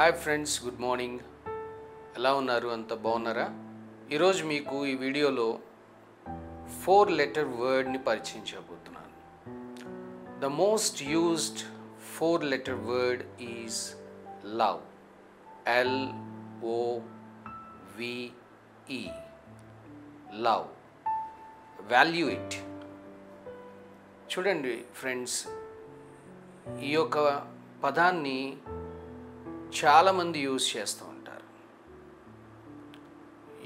Hi friends, good morning. ఎలా ఉన్నారు? అంత బాగున్నారా? ఈరోజు మీకు ఈ వీడియోలో 4 లెటర్ వర్డ్ని పరిచయం చేయబోతున్నాను. The most used 4 letter word is love. LOVE. Love. Value it. చూడండి ఫ్రెండ్స్, ఈ యొక్క పదాన్ని చాలామంది యూజ్ చేస్తూ ఉంటారు.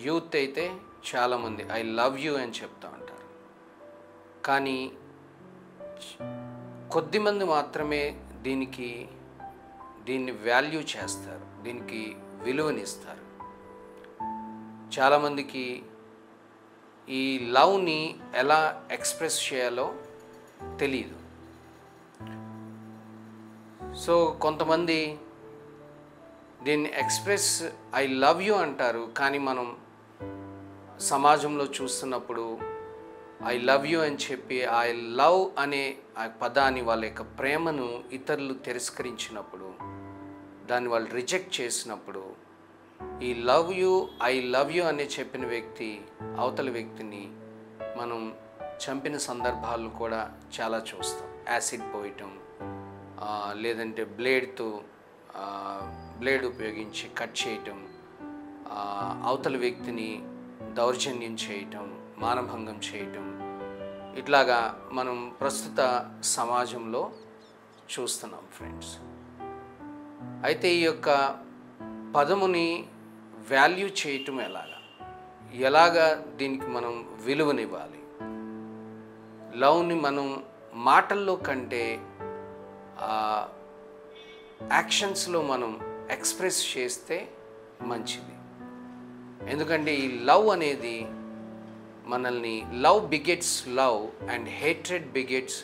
యూత్ అయితే చాలామంది ఐ లవ్ యూ అని చెప్తూ ఉంటారు. కానీ కొద్దిమంది మాత్రమే దీన్ని వాల్యూ చేస్తారు, దీనికి విలువనిస్తారు. చాలామందికి ఈ లవ్ని ఎలా ఎక్స్ప్రెస్ చేయాలో తెలియదు. సో కొంతమంది దీన్ని ఎక్స్ప్రెస్ ఐ లవ్ యూ అంటారు, కానీ మనం సమాజంలో చూస్తున్నప్పుడు ఐ లవ్ యూ అని చెప్పి ఐ లవ్ అనే ఆ పదాన్ని, వాళ్ళ యొక్క ప్రేమను ఇతరులు తిరస్కరించినప్పుడు, దాన్ని వాళ్ళు రిజెక్ట్ చేసినప్పుడు, ఈ ఐ లవ్ యూ అని చెప్పిన వ్యక్తి అవతల వ్యక్తిని మనం చంపిన సందర్భాలు కూడా చాలా చూస్తాం. యాసిడ్ పోయటం, లేదంటే బ్లేడ్ ఉపయోగించి కట్ చేయటం, అవతల వ్యక్తిని దౌర్జన్యం చేయటం, మానభంగం చేయటం, ఇట్లాగా మనం ప్రస్తుత సమాజంలో చూస్తున్నాం ఫ్రెండ్స్. అయితే ఈ యొక్క పదముని వాల్యూ చేయటం ఎలాగా దీనికి మనం విలువనివ్వాలి? లవ్ని మనం మాటల్లో కంటే యాక్షన్స్లో మనం ఎక్స్ప్రెస్ చేస్తే మంచిది. ఎందుకంటే ఈ లవ్ అనేది మనల్ని, love begets love and hatred begets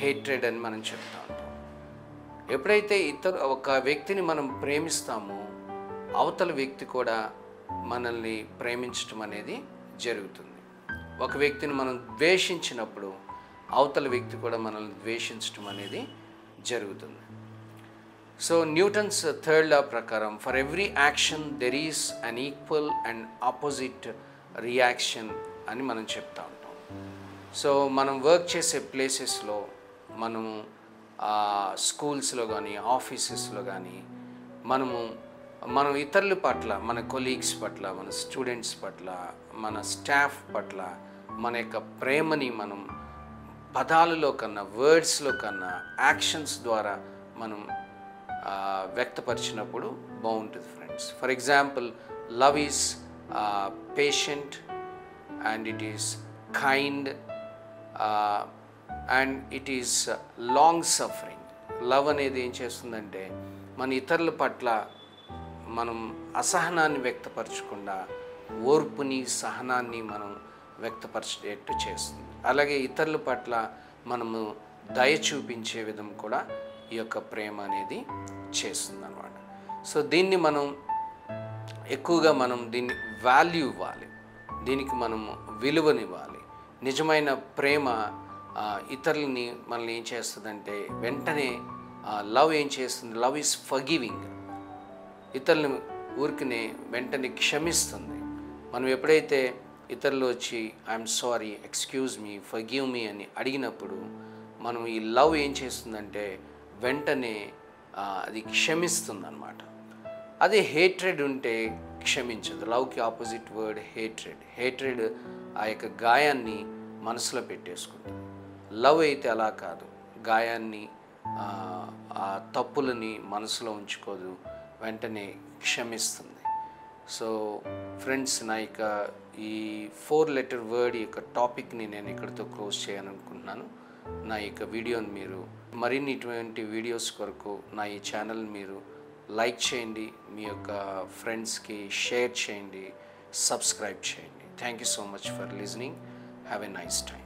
hatred అని మనం చెప్తా ఉంటాం. ఎప్పుడైతే ఒక వ్యక్తిని మనం ప్రేమిస్తామో అవతల వ్యక్తి కూడా మనల్ని ప్రేమించటం అనేది జరుగుతుంది. ఒక వ్యక్తిని మనం ద్వేషించినప్పుడు అవతల వ్యక్తి కూడా మనల్ని ద్వేషించటం అనేది జరుగుతుంది. సో న్యూటన్స్ థర్డ్ లా ప్రకారం for every action there is an equal and opposite reaction అని మనం చెప్తా ఉంటాం. సో మనం వర్క్ చేసే ప్లేసెస్లో, మనము స్కూల్స్లో కానీ ఆఫీసెస్లో కానీ మనం ఇతరుల పట్ల, మన కొలీగ్స్ పట్ల, మన స్టూడెంట్స్ పట్ల, మన స్టాఫ్ పట్ల మన యొక్క ప్రేమని మనం పదాలలో కన్నా, వర్డ్స్లో కన్నా యాక్షన్స్ ద్వారా మనం వ్యక్తపరిచినప్పుడు బాగుంటుంది friends. For example, love is patient and it is kind and it is long suffering. Love అనేది ఏం చేస్తుందంటే మన ఇతరుల పట్ల మనం అసహనాన్ని వ్యక్తపరచకుండా ఓర్పుని, సహనాన్ని మనం వ్యక్తపరిచేట్టు చేస్తుంది. అలాగే ఇతరుల పట్ల మనము దయ చూపించే విధం కూడా ఈ యొక్క ప్రేమ అనేది చేస్తుంది అన్నమాట. సో దీన్ని మనం ఎక్కువగా దీన్ని వాల్యూ ఇవ్వాలి, దీనికి మనము విలువనివ్వాలి. నిజమైన ప్రేమ ఇతరులని మనల్ని ఏం చేస్తుందంటే వెంటనే లవ్ ఏం చేస్తుంది? Love is forgiving. ఇతరులను ఊరికినే వెంటనే క్షమిస్తుంది. మనం ఎప్పుడైతే ఇతరులు వచ్చి I'm sorry, excuse me, forgive me అని అడిగినప్పుడు మనం ఈ లవ్ ఏం చేస్తుందంటే వెంటనే అది క్షమిస్తుంది అన్నమాట. అదే హేట్రెడ్ ఉంటే క్షమించదు. లవ్కి ఆపోజిట్ వర్డ్ హేట్రెడ్ ఆ యొక్క గాయాన్ని మనసులో పెట్టేసుకుంటుంది. లవ్ అయితే అలా కాదు, గాయాన్ని, ఆ తప్పులని మనసులో ఉంచుకోదు, వెంటనే క్షమిస్తుంది. సో ఫ్రెండ్స్, నా యొక్క ఈ 4 లెటర్ వర్డ్ యొక్క టాపిక్ని నేను ఇక్కడితో క్లోజ్ చేయాలనుకుంటున్నాను. నా యొక్క వీడియోని మీరు మరిన్ని ఇటువంటి వీడియోస్ కొరకు నా ఈ ఛానల్ మీరు లైక్ చేయండి, మీ యొక్క ఫ్రెండ్స్కి షేర్ చేయండి, సబ్స్క్రైబ్ చేయండి. Thank you so much for listening. Have a nice time.